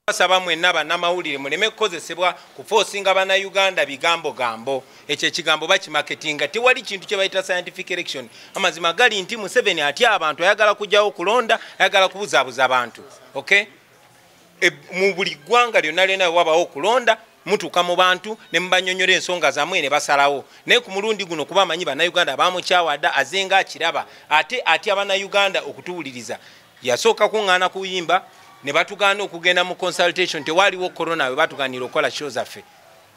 Basaba mwenna bannamawulire muleme kukozesebwa kuforcinga bannayuganda bigambo gambo. Ekyo ekigambo bakimaketinga. Tewali kintu kye bayita scientific election. Amazima gali nti Museveni atya abantu ayagala kujjawo kulonda, ayagala kubuzaabuza abantu. Okay? Mu buli ggwanga lyonna lyonna wabawo okulonda mutuuka mu bantu ne mubanyonyola ensonga zammwe ne basalawo. Naye ku mulundi guno kuba amanyi bannayuganda baamukyawadda azenga akiraba ate atya bannayuganda okutuwuliriza. Yasooka kuŋŋaana kuyimba ne batugaana okugenda mu consultation. Tewaliwo corona we batugaanira okukola show zaffe.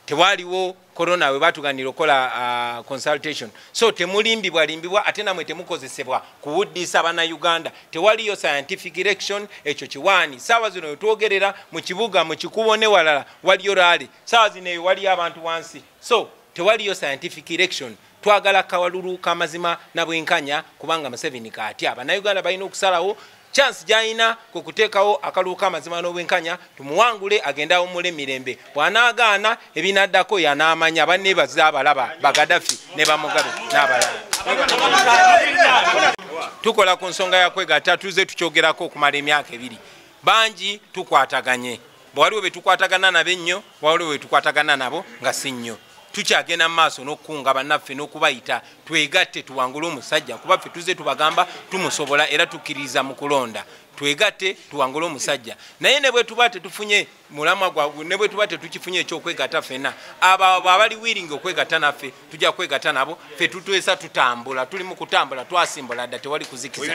Tewaliwo corona we batugaanira okukola consultation. So temulimbibwa ate namwe temukozesebwa kuwuddisa bannayuganda. Tewaliyo scientific election. Ekyo kiwaani. Saawa zino wetwogerera mu kibuga mu kikubo ne walala waliyo raali. Saawa zino eyo waliyo abantu wansi. So tewaliyo scientific election. Twagala kawalulu kamazima na bwenkanya kubanga Museveni kaatya. Bannayuganda balina okusalawo chance jaina kukuteekawo akaluuka amazima n'obwenkanya tumuwangule agendawo mule mirembe. Bw'anaagaana ebinaddako y'anaamanya banne bazaabalaba Bagadafi ne Bamugabe n'abalala. Tukola ku nsonga ya kwegatta tuze tukyogerako okumala emyaka 2. Bangi tukwataganye. Bwaliwo be tukwatagana nabo ennyo, waliwo be tukwatagana nabo nga si nnyo. Tukyagenda maaso n'okukunga bannaffe n'okubayita twegatte tuwangule omusajja kuba ffe tuze tubagamba tumusobola era tukkiririza mu kulonda. Twegatte tuwangule omusajja. Naye ne bwe tuba tetufunye mulamwa gwabwe, ne bwe tuba tetukifunye ekyokwegatta ffenna, abo abali wiringa okwegatta naffe tujja kwegatta nabo. Ffe tutwesa tutambula, tuli mu kutambula twasimbula dda tewali kuzikiza.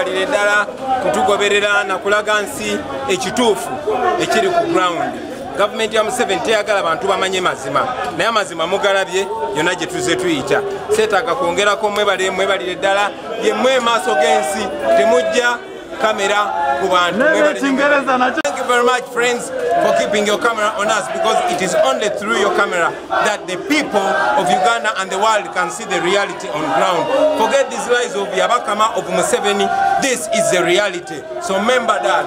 mwebalire ddala kutugoberera nakulaga nsi ekituufu ekiri ku ground. Gavumenti ya Museveni teyagala abantu bamanye mazima, naye amazima mugalabye yonna gye tuze tuyita. Seetaaga kwongerako mwebalire ddala yemmwe maaso g'ensi, temujja kamera ku bantu. Thank you very much, friends, for keeping your camera on us, because it is only through your camera that the people of Uganda and the world can see the reality on ground. Forget these lies of Yabakama, of Museveni. This is the reality. So remember that.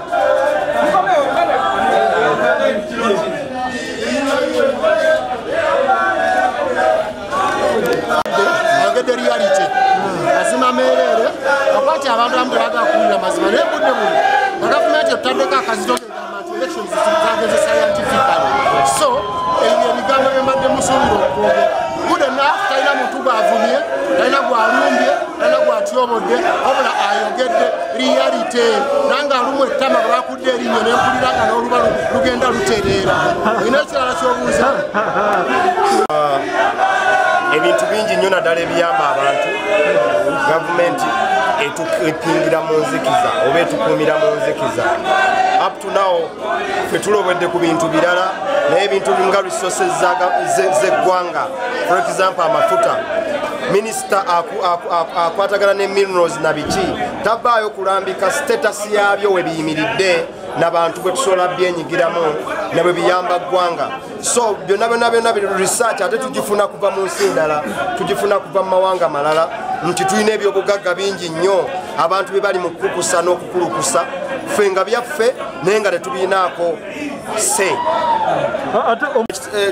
Get the reality. Asima merere akwati abantu ambaga kulira mazima ne budde buli government yotandika akazitoke abantu elections zitageze scientifically. So ebigambo byembadde musuubira okukoge good enough talina muntu gwavumye, talina gwalumbye, talina gwatyobodde, wabula ayogedde reality. Nanga alumu ettama bakudde erinnya nempulira nga n'oluba lugenda lutereera. Olina ekirala ky'obuuza? Ebintu bingi nnyo naddala ebiyamba abantu gavumenti etukipingira mu nzikiza oba etukuumira mu nzikiza. Up to now ffe tulobedde ku bintu birala naye ebintu nga resources z'eggwanga, for example amafuta. Minisita akwatagana ne minerals na biki tabaayo kulambika status yabyo we biyimiridde n'abantu bwe tusobola byenyigiramu ne bwe biyamba ggwanga. So byonna research ate tugifuna kuva mu nsi ndala, tugifuna kuva mu mawanga malala, nti tulina ebyobugagga bingi nnyo abantu be bali mu kukusa n'okukulukusa, ffe nga byaffe naye nga tetubiinaako se.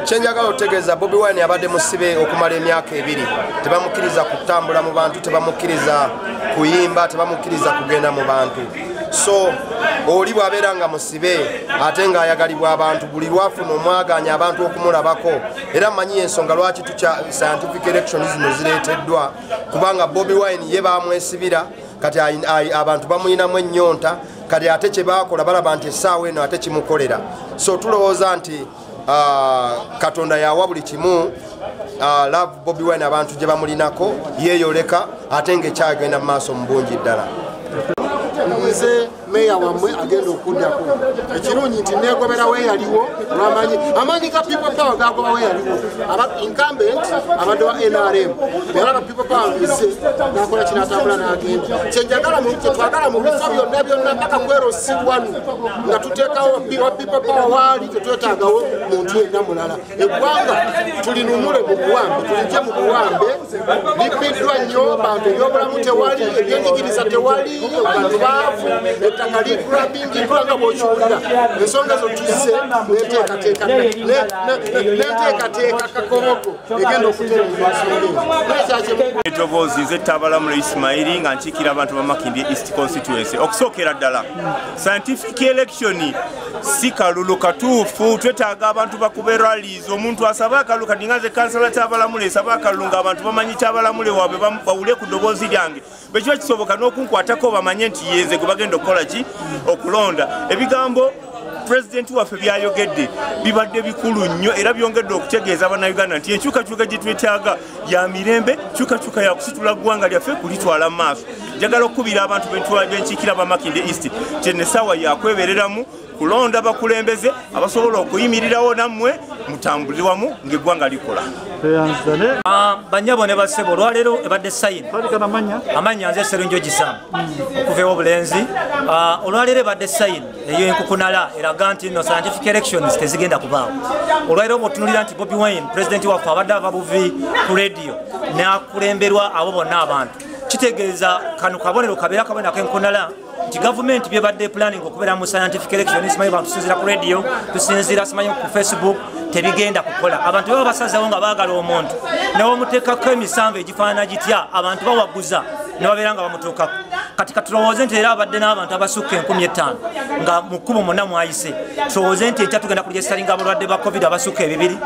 Kyenjagala otegeeza Bobi Wine yabadde musibe okumala emyaka 2, tebamukkiriza kutambula mu bantu, tebamukkiriza kuyimba, tebamukkiriza kugenda mu bantu. So oli bwabeera nga musibe ate ng'ayagalibwa abantu, buli lwafuna omwaganya abantu okumulabako. Era mmanyi ensonga lwaki tukya scientific election zino zireeteddwa, kubanga Bobi Wine ye bamwesibira kati abantu bamuyinamu ennyonta, kati ate kye baakola balaba nti essaawa eno ate kimukolera. So tulowooza nti Katonda yawa buli kimu, love Bobi Wine abantu gye bamulinako yeeyoleka ate ng'ekyagenda mu maaso mu bungi ddala. Nze meya wamwe agenda okuddako ekirungi nti negobera weyaliwo amanyi ga people power gagoba weyaliwo incumbent abadde wa NRM era people power bize nakola kinatambula n'agenda kyenjagala twagala mu bifo byonna mpaka kwerosibwanu nga tuteekawo people power waali tetwetaagawo muntu yenna mulala. Eggwanga tulinunule mu buwambe, tulijje mu buwambe, lipiddwa nnyo, bantu ebyobulamu tewali, ebyenjigiriza tewali, bantu baavu, ettaka ligrabingi nga bw'okiwulira. Ensonga zo tuzze n'enteekateeka kakobogo egenda okutereeza ensonga ezo. Eddoboozi nze Ttabalamule Ismail nga nkiikira abantu ba Makindye East Constituency. Okusookera ddala scientific election si kalulu katuufu, twetaaga abantu bakube rallies. Omuntu asaba akalulu kati nga nze kansala Ttabalamule esaba akalulu ng'abantu bamanyi Ttabalamule waabwe bawule ku ddoboozi lyange, bwe kiba kisoboka n'okunkwatako bamanye nti yenze gwe bagenda okukola ki okulonda. Ebigambo President waffe byayogedde bibadde bikulu nnyo era byongedde okutegeeza Bannayuganda nti enkyukakyuka gye twetaaga ya mirembe, kyukakyuka ya kusitula ggwanga lyaffe kulitwala mu maaso. Njagala okukubira abantu benkiikira ba Makindye East kyenne essaawa yakwebereramu kulonda bakulembeze abasobola okuyimirirawo nammwe mutambulire wamu ng'eggwanga likola. Banyabo ne basebo olwaleero ebadde sayini amanya nze Serunjo Gisam okuva obulenzi. Olwaleero ebadde sayini eyo enkukunala eraga nti no scientific elections tezigenda kubaawo. Olwaleero bw'otunuulira nti Bobi Wine pulezidenti waffe abadde ava buvi ku radio n'akulemberwa abo bonna abantu, kitegeeza kano kabonero kabeera kabonero ak'enkunala nti gavumenti byebadde planning okubeera mu scientific election simanyi bantu tusinzira ku radio, tusinzira simanyi ku Facebook, tebigenda kukola. Abantu baba basazawo nga baagala omuntu nebamuteekako emisanvu egifaanana gitya, abantu bawaguza ne babeera nga bamutuukako. Kati katulowooze nti era abadde n'abantu abasukka 15,000 nga mu 14 mwayise, tulowooze nti enkya tugenda kuligestaringa abalwadde ba COVID abasukka 200.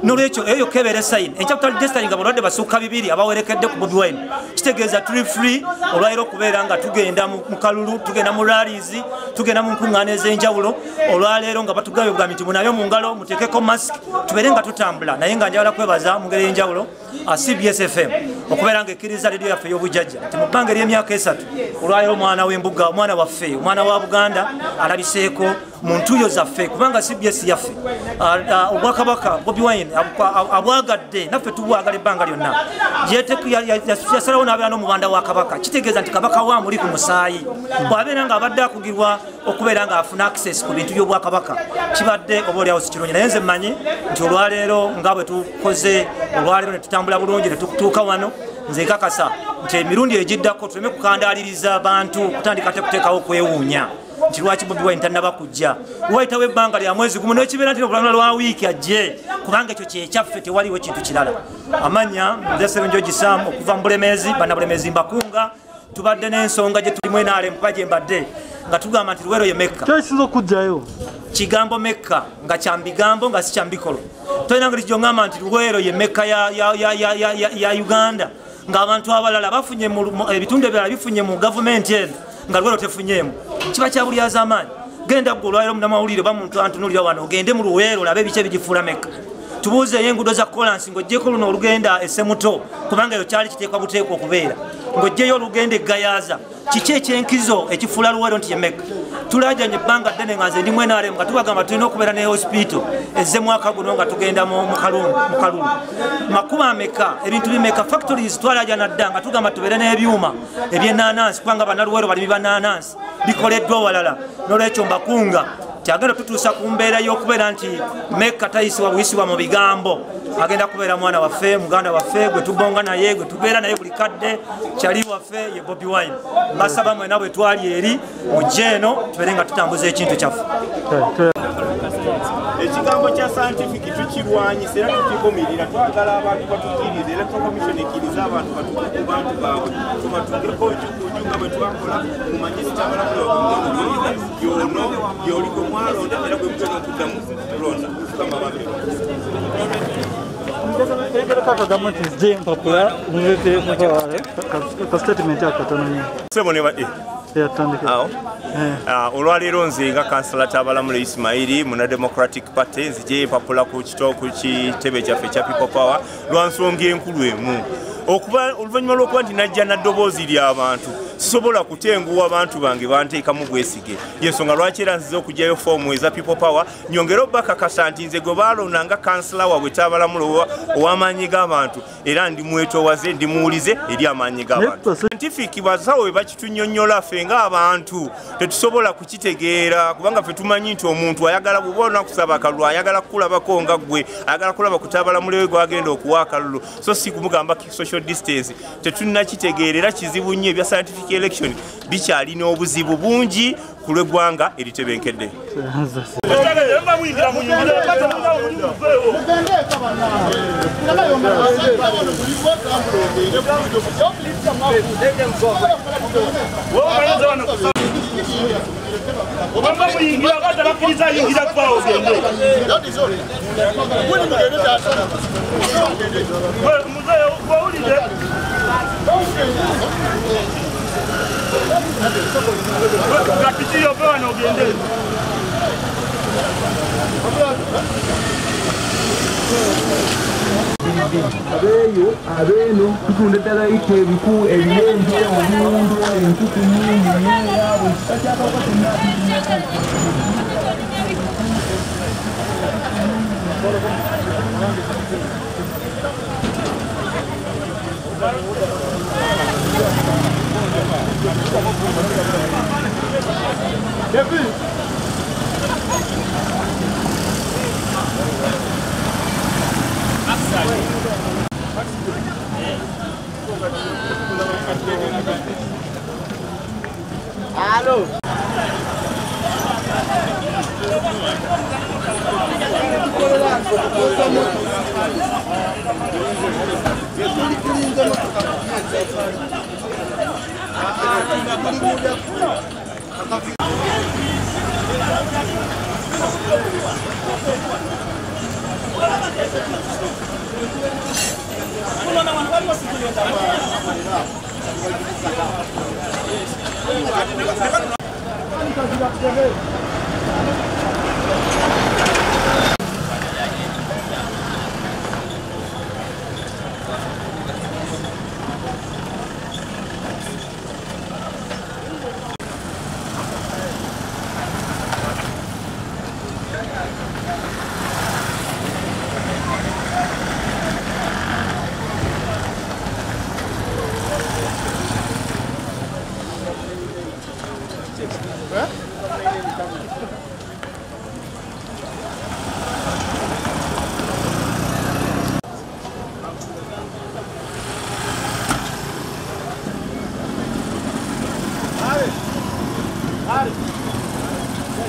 Nolwekyo eyo kebeere sayini enkya tutaligesitaringa abalwadde basukka 200 abawerekedde ku Bobi Wine, kitegeeza tuli free olwaleero okubeera nga tugenda mu kalulu, tugenda mu rallies, tugenda mu nkuŋŋaana ez'enjawulo. Olwaleero nga batugambye bugambye nti munayo mu ngalo muteekeko mask tubeere nga tutambula. Naye nga njagala kwebaza mu ngeri ey'enjawulo CBS FM okubeera ng'ekkiriza leediyo yaffe ey'obujjajja nti mu bbanga ery'emyaka 3 olwaleero omwana w'embuga omwana waffe omwana wa Buganda alabiseeko mu ntuuyo zaffe kubanga CBS yaffe obwakabaka Bobi Wine abwagadde naffe tubwagala ebbanga lyonna yasalawo n'abeera n'omubanda wa kabaka kitegeeza nti kabaka wa muli ku musaayi bw'abeera ng'abadde akugirwa okubeera ng'afuna access ku bintu by'obwakabaka kibadde oba oliawo si kirungi naye nze mmanyi nti olwaleero nga bwe tukoze olwaleero ne tutambula bulungi ne tutuuka wano nze nkakasa nti emirundi egiddako tuleme kukandaaliriza abantu kutandika te kuteekawo okwewuunya nti lwaki Bobi Wine tannaba kujja wayitawo ebbanga lya mwezi gumu n'ekibeera nti olubalama lwa wiiki ajje kubanga ekyo kyekyaffe tewaliwo ekintu kirala amanya nze Sserunjogi Sam okuva mu Bulemeezi bannabulemeezi Mbakunga tubadde n'ensonga gye tulimu NRM kuba gye mbadde nga tugamba nti Luweero ye Mekka kyakisinza okujjayo kigambo Mekka nga kyambigambo nga si kyambikolo tolina ngeri gyongamba nti Luweero ye Mekka ya Uganda ng'abantu abalala bafunye ebitundu ebirala bifunye mu gavumenti eno nga Luweero tefunyemu kiba kya bulyaza amaanyi genda gwe olwaleero munnamawulire oba muntu antunuulira wano ogende mu Luweero olabe ebiki ebigifuula Mekka tubuuzeeyo enguudo za kolansi ng'oggyeko luno olugenda Essemuto kubanga eyo kyali kiteekwa buteekwa okubeera ng'oggeyo olugenda Egayaza kiki ekyenkizo ekifuula Luweero nti ye Mekka tulajjanye ebbanga ddene nga nze ndi mu NRM nga tubagamba tulina okubeera ne hospital ezze mwaka guno nga tugenda mu Kalulu makuba ameka ebintu bimeka factories twalajja nadda nga tugamba tubeere n'ebyuma eby'ennaanansi kubanga bannaluweero balimi bannaanansi bikoleddwa walala n'olwekyo Mbakunga kyagenda tutuusa ku mbeera y'okubeera nti Mekka tayisibwa buyisibwa mu bigambo agenda kubeera mwana waffe muganda waffe gwe tubonga naye gwe tubeera naye buli kadde kyali waffe ye Bobi Wine mbasaba mwena bwe twali eri mujje eno tubeere nga tutambuza ekintu kyaffe ekigambo kya scientific tukirwanyisa era tukikomirira twagala abantu batukkiriza electoral commission ekkiriza abantu batuke ku bantu baabwe tubatungeko ojukuju nga bwe twakola mu manyisi kyabalamuloyono yoliko mwalonda era gwe mutera okuddamu kulonda kugamba abantu gavumenti ezije empapula ka statement akatono olwaleero nze nga kansala Tabalamule Ismail muna Democratic Party nzije empapula ku kitebe kyaffe kya People Power lwansonga enkulu emu okuba oluvannyuma lw'okuba nti najja naddoboozi ly'abantu sisobola kutenguwa abantu bange banteekamu bwesige yensonga lwaki era nzize okugyayo foomu eza People Power nyongera obbakakasa nti nze gwe baalonda nga kansala waabwe Tabalamule ow'amaanyi g'abantu era ndimwetoowaze ndimuwulize eri amaanyi g'abantu scientific basawo bwe bakitunnyonnyola ffe ng'abantu tetusobola kukitegeera kubanga ffe tumanyi nti omuntu ayagala bw'oba onakusaba akalulu ayagala kukulabako nga ggwe ayagala kulaba ku Tabalamule we gwagenda okuwa akalulu so si kumugamba social distance tetunnakitegeera era kizibu nnyo ebya scientific election bikyalina obuzibu bungi ku lw'eggwanga eritebenkedde Obama muyingira kata bakiriza yingira kwa ogende. Muzee wawulide. Kapitiyo bwana ogende. Abeyo abeno tutunde ddala ite ebiku ebiyembe omundu enkuku nyingi yabwe takyakako Alô.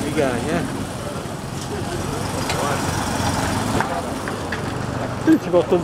Biganie. Ci porto